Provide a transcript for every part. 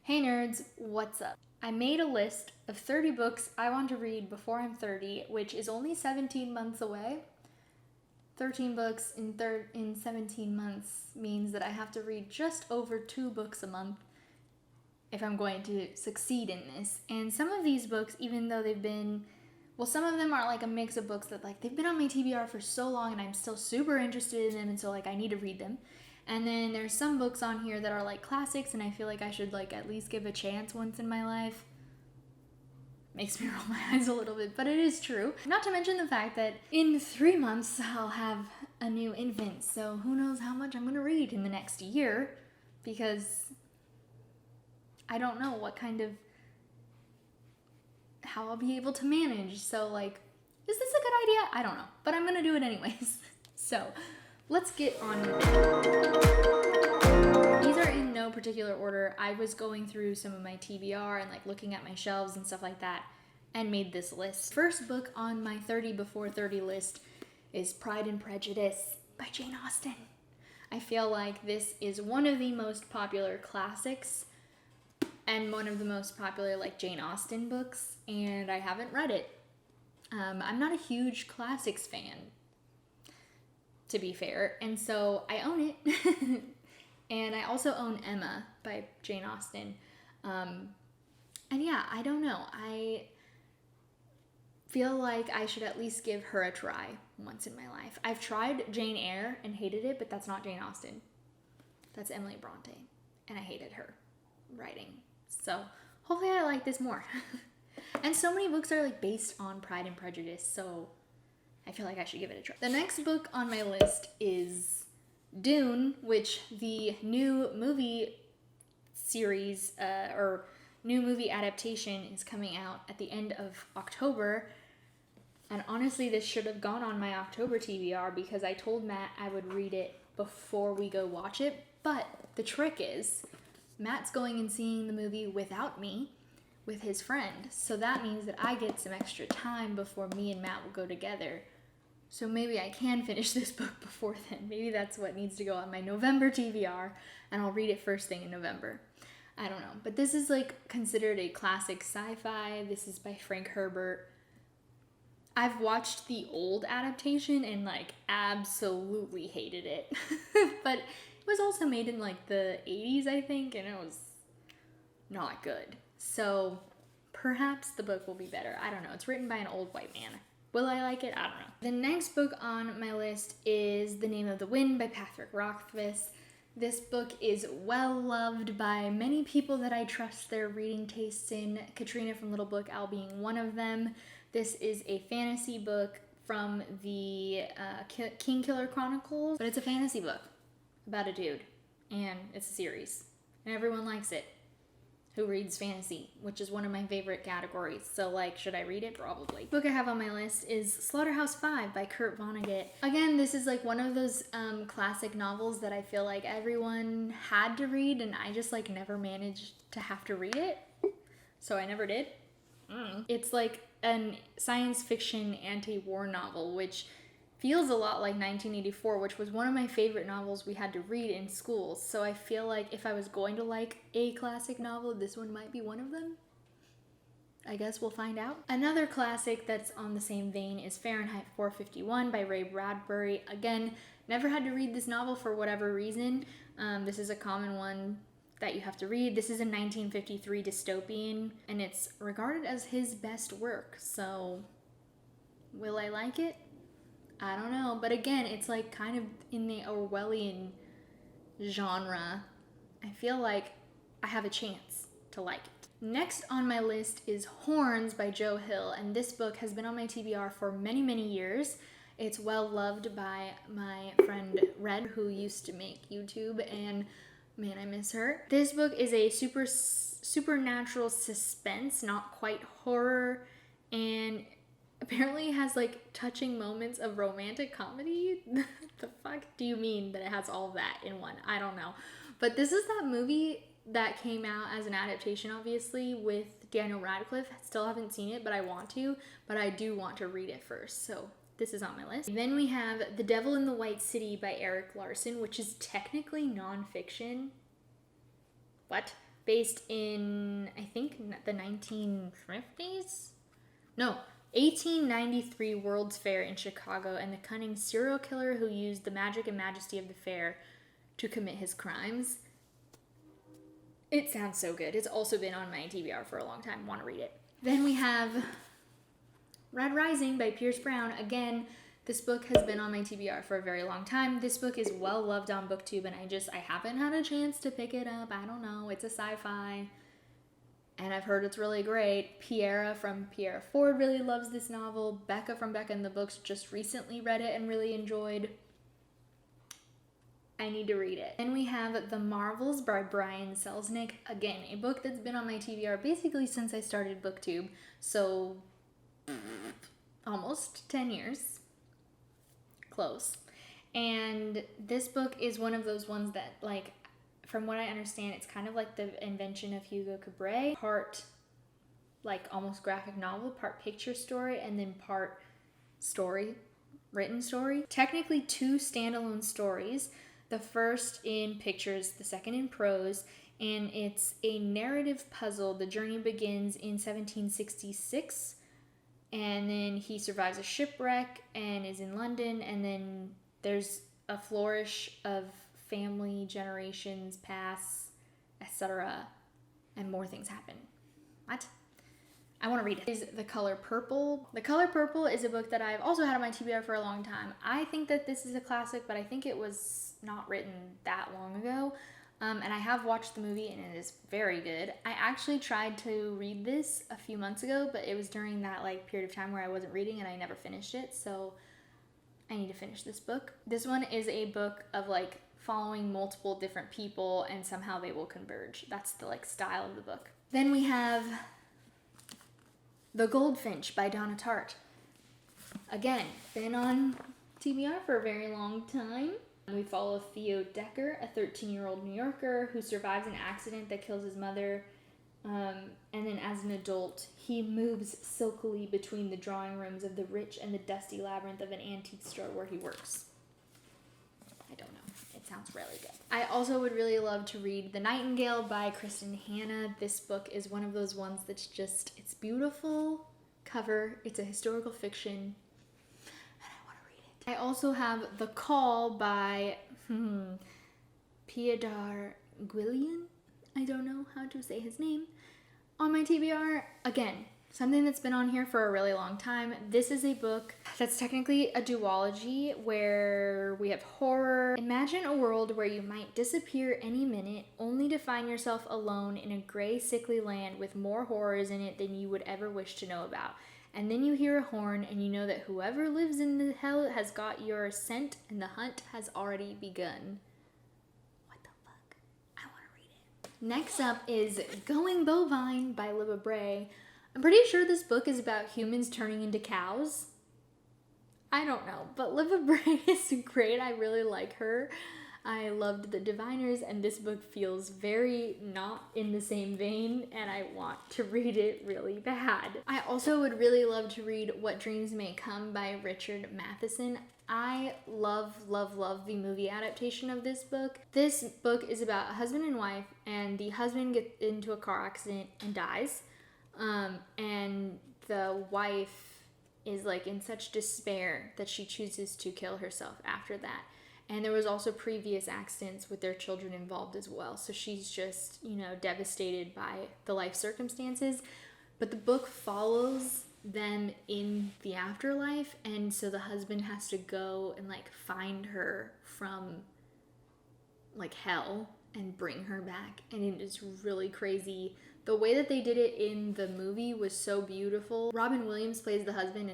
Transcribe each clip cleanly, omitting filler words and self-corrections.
Hey nerds, what's up? I made a list of 30 books I want to read before I'm 30, which is only 17 months away. 13 books in 17 months means that I have to read just over 2 books a month if I'm going to succeed in this. And some of these books, even though some of them are like a mix of books that they've been on my TBR for so long and I'm still super interested in them, and so I need to read them. And then there's some books on here that are classics and I feel like I should at least give a chance once in my life. Makes me roll my eyes a little bit, but it is true. Not to mention the fact that in 3 months I'll have a new infant, so who knows how much I'm going to read in the next year, because I don't know how I'll be able to manage. So is this a good idea? I don't know, but I'm going to do it anyways. So let's get on with it. These are in no particular order. I was going through some of my TBR and looking at my shelves and stuff like that and made this list. First book on my 30 before 30 list is Pride and Prejudice by Jane Austen. I feel like this is one of the most popular classics and one of the most popular Jane Austen books, and I haven't read it. I'm not a huge classics fan, to be fair, and so I own it. And I also own Emma by Jane Austen. And yeah, I don't know. I feel like I should at least give her a try once in my life. I've tried Jane Eyre and hated it, but that's not Jane Austen. That's Emily Bronte, and I hated her writing. So hopefully I like this more. And so many books are based on Pride and Prejudice, so I feel like I should give it a try. The next book on my list is Dune, which the new movie series or new movie adaptation is coming out at the end of October. And honestly, this should have gone on my October TBR because I told Matt I would read it before we go watch it. But the trick is Matt's going and seeing the movie without me, with his friend. So that means that I get some extra time before me and Matt will go together. So maybe I can finish this book before then. Maybe that's what needs to go on my November TBR, and I'll read it first thing in November. I don't know. But this is considered a classic sci-fi. This is by Frank Herbert. I've watched the old adaptation and absolutely hated it. But it was also made in the 80s, I think, and it was not good. So perhaps the book will be better. I don't know. It's written by an old white man. Will I like it? I don't know. The next book on my list is The Name of the Wind by Patrick Rothfuss. This book is well loved by many people that I trust their reading tastes in, Katrina from Little Book Owl being one of them. This is a fantasy book from the Kingkiller Chronicles, but it's a fantasy book about a dude, and it's a series, and everyone likes it who reads fantasy, which is one of my favorite categories. So should I read it? Probably. The book I have on my list is Slaughterhouse-Five by Kurt Vonnegut. Again, this is one of those classic novels that I feel like everyone had to read, and I just never managed to have to read it. So I never did. It's an science fiction anti-war novel, which feels a lot like 1984, which was one of my favorite novels we had to read in school. So I feel like if I was going to like a classic novel, this one might be one of them. I guess we'll find out. Another classic that's on the same vein is Fahrenheit 451 by Ray Bradbury. Again, never had to read this novel for whatever reason. This is a common one that you have to read. This is a 1953 dystopian, and it's regarded as his best work. So, will I like it? I don't know. But again, it's kind of in the Orwellian genre. I feel like I have a chance to like it. Next on my list is Horns by Joe Hill, and this book has been on my TBR for many, many years. It's well loved by my friend Red, who used to make YouTube, and man, I miss her. This book is a supernatural suspense, not quite horror, and apparently has touching moments of romantic comedy. The fuck do you mean that it has all of that in one? I don't know. But this is that movie that came out as an adaptation, obviously, with Daniel Radcliffe. Still haven't seen it, but I want to. But I do want to read it first, so this is on my list. Then we have The Devil in the White City by Eric Larson, which is technically nonfiction. What? based in, I think, the 1950s? No, 1893 World's Fair in Chicago, and the cunning serial killer who used the magic and majesty of the fair to commit his crimes. It sounds so good. It's also been on my TBR for a long time. Want to read it. Then we have Red Rising by Pierce Brown. Again, this book has been on my TBR for a very long time. This book is well loved on BookTube, and I haven't had a chance to pick it up. I don't know. It's a sci-fi, and I've heard it's really great. Piera from Piera Ford really loves this novel. Becca from Becca in the Books just recently read it and really enjoyed. I need to read it. Then we have The Marvels by Brian Selznick. Again, a book that's been on my TBR basically since I started BookTube. So, almost 10 years. Close. And this book is one of those ones that, like, from what I understand, it's kind of like the invention of Hugo Cabret. Part, like, almost graphic novel, part picture story, and then part story, written story. Technically 2 standalone stories. The first in pictures, the second in prose, and it's a narrative puzzle. The journey begins in 1766, and then he survives a shipwreck and is in London, and then there's a flourish of family, generations pass, etc., and more things happen. What? I want to read it. Is The Color Purple. The Color Purple is a book that I've also had on my TBR for a long time. I think that this is a classic, but I think it was not written that long ago. And I have watched the movie, and it is very good. I actually tried to read this a few months ago, but it was during that period of time where I wasn't reading, and I never finished it. So I need to finish this book. This one is a book of following multiple different people, and somehow they will converge. That's the style of the book. Then we have The Goldfinch by Donna Tartt. Again, been on TBR for a very long time. We follow Theo Decker, a 13-year-old New Yorker who survives an accident that kills his mother. And then as an adult, he moves silkily between the drawing rooms of the rich and the dusty labyrinth of an antique store where he works. I don't know. It sounds really good. I also would really love to read The Nightingale by Kristen Hanna. This book is one of those ones that's just, it's beautiful cover. It's a historical fiction. I also have The Call by Piedar Guillian. I don't know how to say his name. On my TBR, again, something that's been on here for a really long time. This is a book that's technically a duology where we have horror. Imagine a world where you might disappear any minute only to find yourself alone in a gray, sickly land with more horrors in it than you would ever wish to know about. And then you hear a horn, and you know that whoever lives in the hell has got your scent, and the hunt has already begun. What the fuck? I want to read it. Next up is Going Bovine by Libba Bray. I'm pretty sure this book is about humans turning into cows. I don't know, but Libba Bray is great. I really like her. I loved The Diviners, and this book feels very not in the same vein, and I want to read it really bad. I also would really love to read What Dreams May Come by Richard Matheson. I love, love, love the movie adaptation of this book. This book is about a husband and wife, and the husband gets into a car accident and dies, and the wife is in such despair that she chooses to kill herself after that. And there was also previous accidents with their children involved as well. So she's just, devastated by the life circumstances. But the book follows them in the afterlife. And so the husband has to go and find her from hell and bring her back. And it is really crazy. The way that they did it in the movie was so beautiful. Robin Williams plays the husband,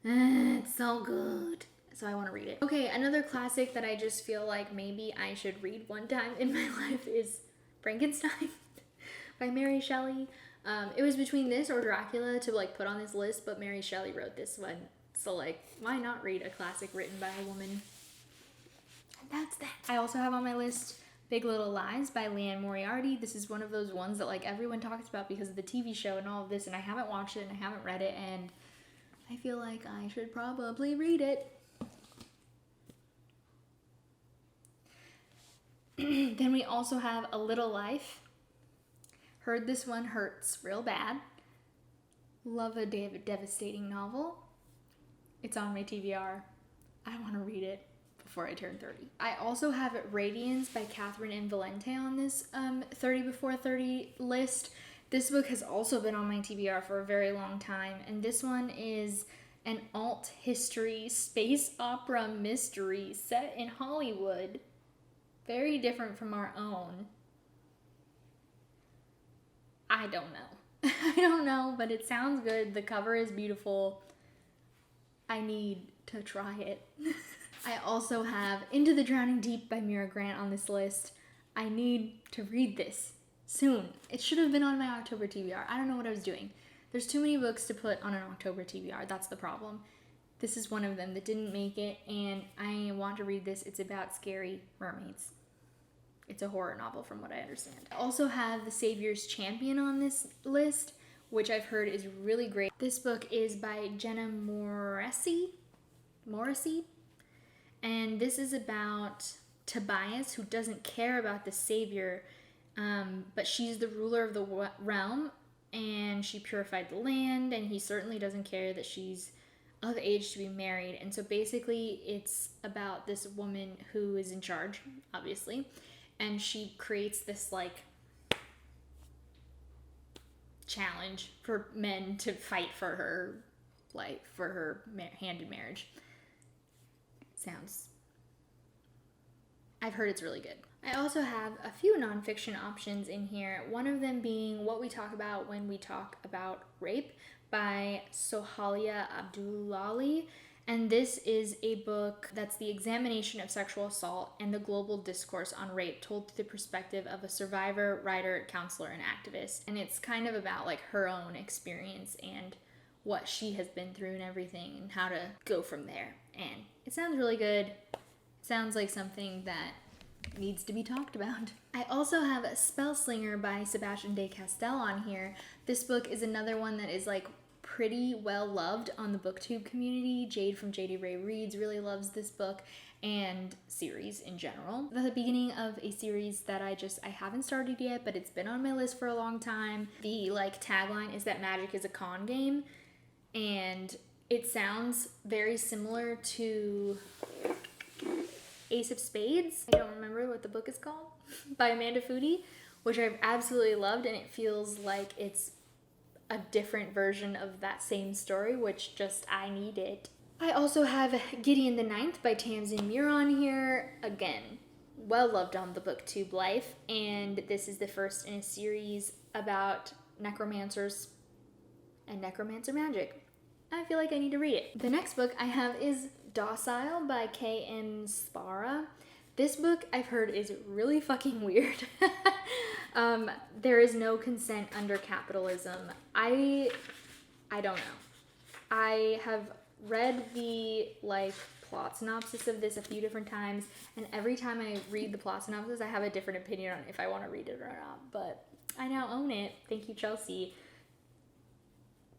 and it's so good. So I want to read it. Okay, another classic that I just feel like maybe I should read one time in my life is Frankenstein by Mary Shelley. It was between this or Dracula to put on this list, but Mary Shelley wrote this one. So why not read a classic written by a woman? And that's that. I also have on my list Big Little Lies by Leanne Moriarty. This is one of those ones that everyone talks about because of the TV show and all of this, and I haven't watched it and I haven't read it, and I feel like I should probably read it. Then we also have A Little Life Heard this one hurts real bad. Love a devastating novel. It's on my TBR. I want to read it before I turn 30. I also have Radiance by Catherine M. Valente on this 30 before 30 list. This book has also been on my TBR for a very long time, and this one is an alt history space opera mystery set in Hollywood. Very different from our own. I don't know. I don't know, but it sounds good. The cover is beautiful. I need to try it. I also have Into the Drowning Deep by Mira Grant on this list. I need to read this soon. It should have been on my October TBR. I don't know what I was doing. There's too many books to put on an October TBR. That's the problem. This is one of them that didn't make it, and I want to read this. It's about scary mermaids. It's a horror novel from what I understand. I also have The Savior's Champion on this list, which I've heard is really great. This book is by Jenna Morrissey, and this is about Tobias, who doesn't care about the Savior, but she's the ruler of the realm, and she purified the land, and he certainly doesn't care that she's of age to be married. And so basically it's about this woman who is in charge, obviously, and she creates this like challenge for men to fight for her, like for her hand in marriage. I've heard it's really good. I also have a few nonfiction options in here, one of them being What We Talk About When We Talk About Rape by Sohalia Abdullahi. And this is a book that's the examination of sexual assault and the global discourse on rape told through the perspective of a survivor, writer, counselor, and activist. And it's kind of about like her own experience and what she has been through and everything and how to go from there. And it sounds really good. Sounds like something that needs to be talked about. I also have Spellslinger by Sebastian de Castell on here. This book is another one that is like pretty well loved on the booktube community. Jade from JD Ray Reads really loves this book and series in general. The beginning of a series that I haven't started yet, but it's been on my list for a long time. The like tagline is that magic is a con game, and it sounds very similar to Ace of Spades. I don't remember what the book is called, by Amanda Foody, which I've absolutely loved, and it feels like it's a different version of that same story, which just I need it. I also have Gideon the Ninth by Tamsin Muir on here. Again, well loved on the booktube life, and this is the first in a series about necromancers and necromancer magic. I feel like I need to read it. The next book I have is Docile by K.M. Spara. This book I've heard is really fucking weird. There is no consent under capitalism. I don't know. I have read the like plot synopsis of this a few different times, and every time I read the plot synopsis I have a different opinion on if I want to read it or not, but I now own it. Thank you, Chelsea.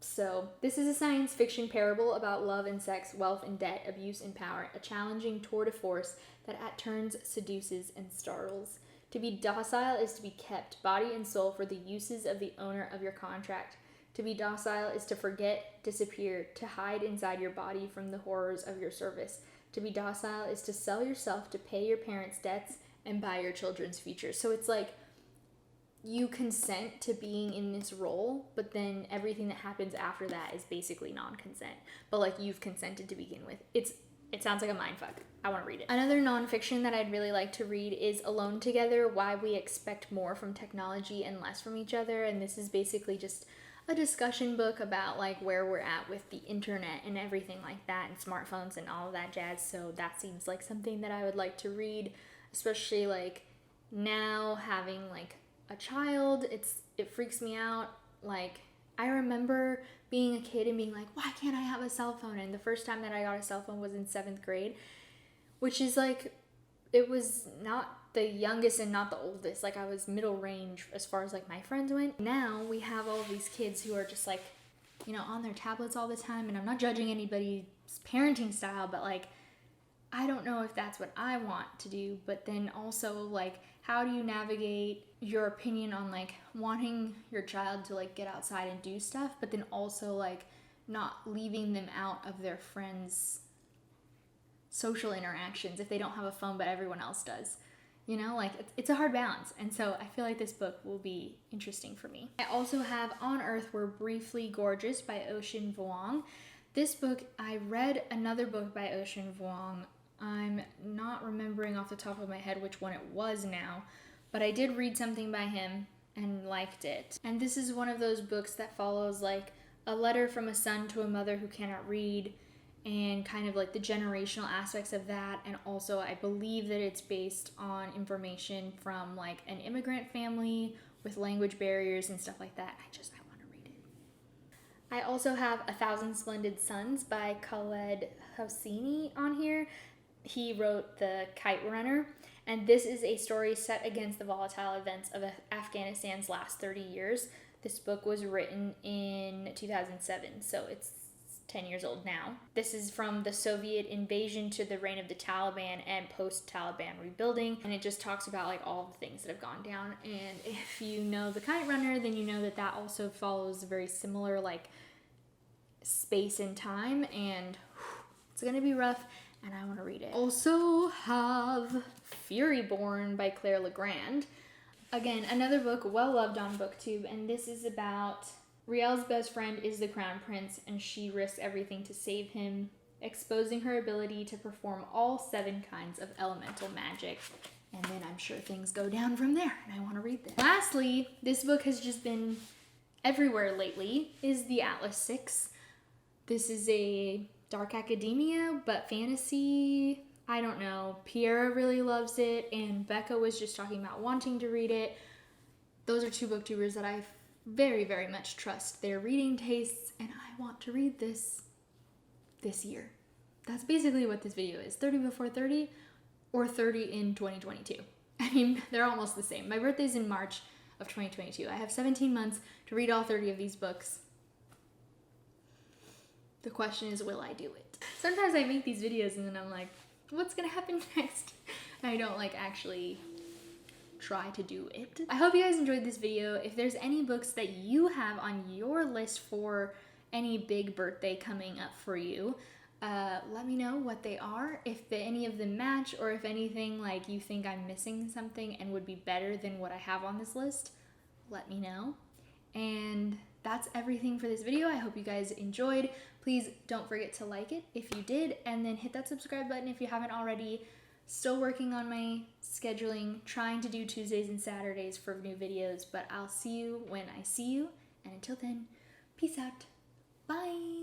So, this is a science fiction parable about love and sex, wealth and debt, abuse and power, a challenging tour de force that at turns seduces and startles. To be docile is to be kept, body and soul, for the uses of the owner of your contract. To be docile is to forget, disappear, to hide inside your body from the horrors of your service. To be docile is to sell yourself to pay your parents' debts and buy your children's future. So it's like, you consent to being in this role, but then everything that happens after that is basically non-consent. But like, you've consented to begin with. It sounds like a mindfuck. I want to read it. Another nonfiction that I'd really like to read is Alone Together, Why We Expect More from Technology and Less from Each Other. And this is basically just a discussion book about like where we're at with the internet and everything like that, and smartphones and all of that jazz. So that seems like something that I would like to read, especially like now having like a child. It freaks me out. Like, I remember being a kid and being like, why can't I have a cell phone? And the first time that I got a cell phone was in 7th grade, which is like, it was not the youngest and not the oldest. Like, I was middle range as far as like my friends went. Now we have all of these kids who are just like, you know, on their tablets all the time. And I'm not judging anybody's parenting style, but like, I don't know if that's what I want to do. But then also like, how do you navigate your opinion on like wanting your child to like get outside and do stuff, but then also like not leaving them out of their friends' social interactions if they don't have a phone but everyone else does. You know, like it's a hard balance. And so I feel like this book will be interesting for me. I also have On Earth We're Briefly Gorgeous by Ocean Vuong. This book, I read another book by Ocean Vuong. I'm not remembering off the top of my head which one it was now, but I did read something by him and liked it. And this is one of those books that follows like a letter from a son to a mother who cannot read, and kind of like the generational aspects of that. And also I believe that it's based on information from like an immigrant family with language barriers and stuff like that. I want to read it. I also have 1,000 Splendid Suns by Khaled Hosseini on here. He wrote The Kite Runner, and this is a story set against the volatile events of Afghanistan's last 30 years. This book was written in 2007, so it's 10 years old now. This is from the Soviet invasion to the reign of the Taliban and post-Taliban rebuilding, and it just talks about like all the things that have gone down. And if you know The Kite Runner, then you know that that also follows a very similar like space and time, and it's gonna be rough, and I want to read it. Also have Furyborn by Claire Legrand. Again, another book well loved on BookTube, and this is about Riel's best friend is the crown prince, and she risks everything to save him, exposing her ability to perform all 7 kinds of elemental magic. And then I'm sure things go down from there, and I want to read this. Lastly, this book has just been everywhere lately, is The Atlas 6. This is a dark academia, but fantasy. I don't know. Pierre really loves it, and Becca was just talking about wanting to read it. Those are 2 booktubers that I very, very much trust their reading tastes, and I want to read this year. That's basically what this video is. 30 before 30 or 30 in 2022. I mean, they're almost the same. My birthday's in March of 2022. I have 17 months to read all 30 of these books. The question is, will I do it? Sometimes I make these videos and then I'm like, what's gonna happen next? And I don't like actually try to do it. I hope you guys enjoyed this video. If there's any books that you have on your list for any big birthday coming up for you, let me know what they are. If any of them match, or if anything like you think I'm missing something and would be better than what I have on this list, let me know. And that's everything for this video. I hope you guys enjoyed. Please don't forget to like it if you did, and then hit that subscribe button if you haven't already. Still working on my scheduling, trying to do Tuesdays and Saturdays for new videos, but I'll see you when I see you. And until then, peace out. Bye.